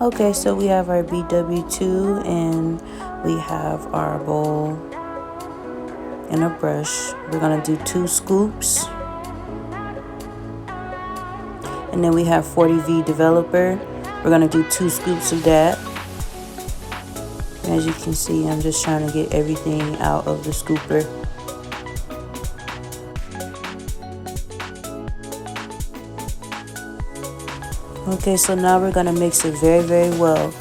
Okay, so we have our BW2 and we have our bowl and a brush. We're gonna do 2 scoops. And then we have 40V developer. We're gonna do 2 scoops of that. As you can see, I'm just trying to get everything out of the scooper. Okay, so now we're gonna mix it very, very well.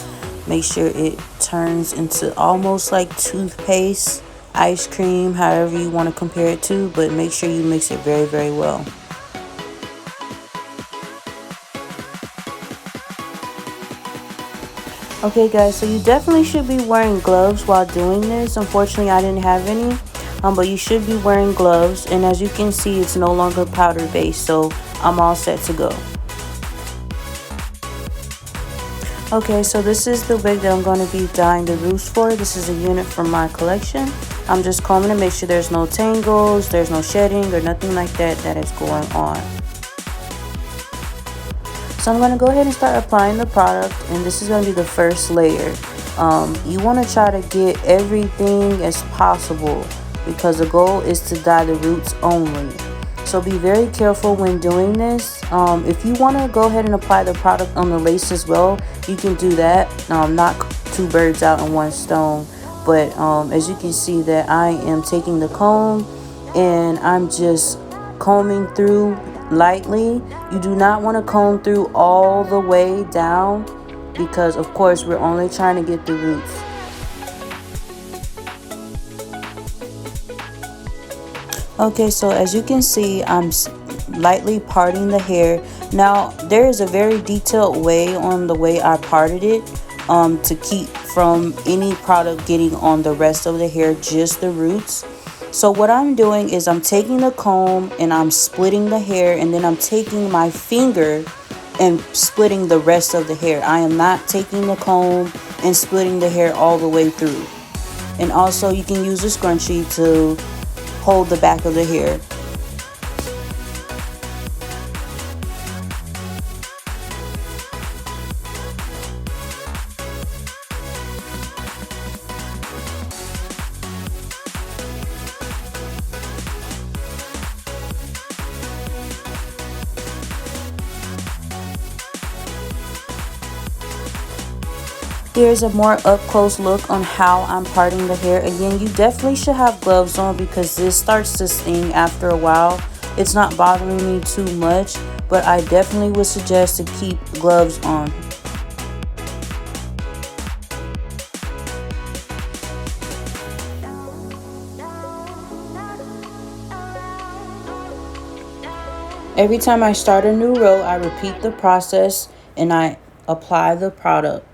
Make sure it turns into almost like toothpaste, ice cream, however you want to compare it to, but make sure you mix it very, very well. Okay guys, so you definitely should be wearing gloves while doing this. Unfortunately, I didn't have any, but you should be wearing gloves. And as you can see, it's no longer powder based, so I'm all set to go. Okay, so this is the wig that I'm going to be dyeing the roots for. This is a unit from my collection. I'm just combing to make sure there's no tangles, there's no shedding or nothing like that is going on. So I'm going to go ahead and start applying the product, and this is going to be the first layer. You want to try to get everything as possible because the goal is to dye the roots only. So be very careful when doing this. If you want to go ahead and apply the product on the lace as well, you can do that. Knock 2 birds out in 1 stone. But as you can see that I am taking the comb and I'm just combing through lightly. You do not want to comb through all the way down because of course we're only trying to get the roots. Okay, so as you can see, I'm lightly parting the hair. Now there is a very detailed way on the way I parted it to keep from any product getting on the rest of the hair, just the roots. So what I'm doing is I'm taking the comb and I'm splitting the hair, and then I'm taking my finger and splitting the rest of the hair. I am not taking the comb and splitting the hair all the way through. And also you can use a scrunchie to hold the back of the hair. Here's a more up close look on how I'm parting the hair. Again, you definitely should have gloves on because this starts to sting after a while. It's not bothering me too much, but I definitely would suggest to keep gloves on. Every time I start a new row, I repeat the process and I apply the product.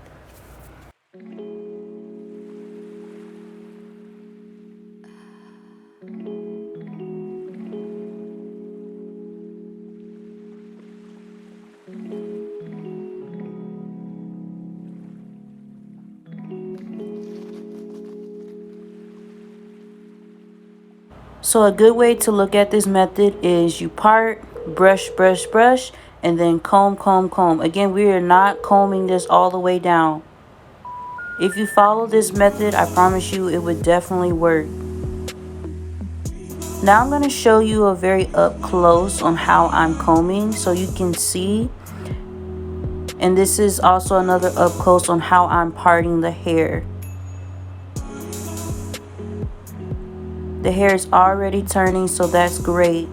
So a good way to look at this method is you part, brush, brush, brush, and then comb, comb, comb. Again, we are not combing this all the way down. If you follow this method, I promise you it would definitely work. Now I'm going to show you a very up close on how I'm combing so you can see. And this is also another up close on how I'm parting the hair. The hair is already turning, so that's great.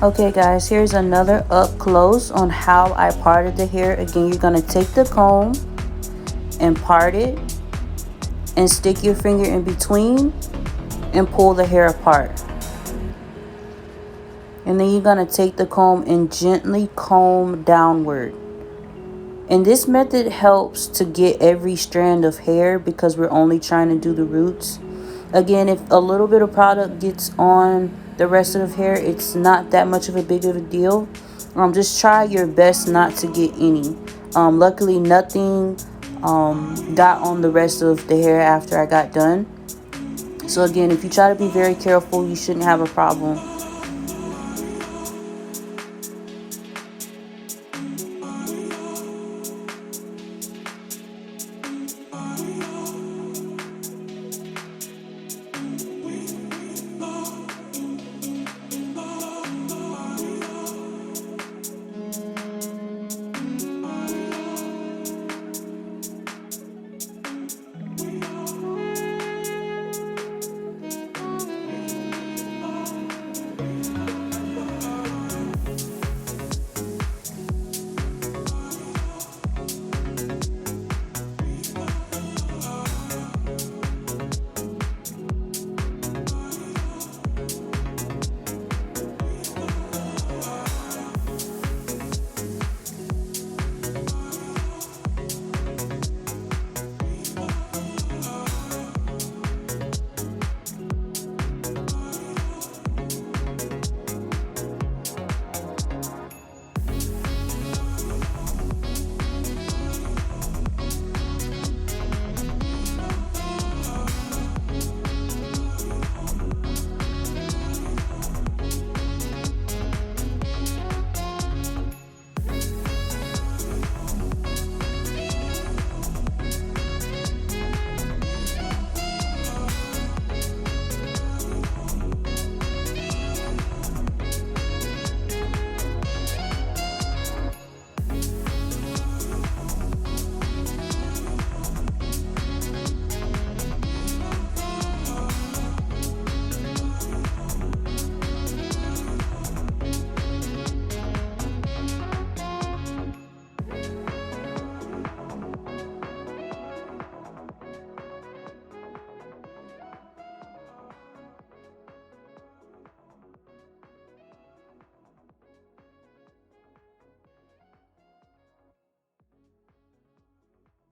Okay guys, here's another up close on how I parted the hair. Again, you're going to take the comb and part it and stick your finger in between and pull the hair apart. And then you're going to take the comb and gently comb downward. And this method helps to get every strand of hair because we're only trying to do the roots. Again, if a little bit of product gets on the rest of the hair, it's not that much of a big of a deal. Just try your best not to get any. Luckily, nothing got on the rest of the hair after I got done. So again, if you try to be very careful, you shouldn't have a problem.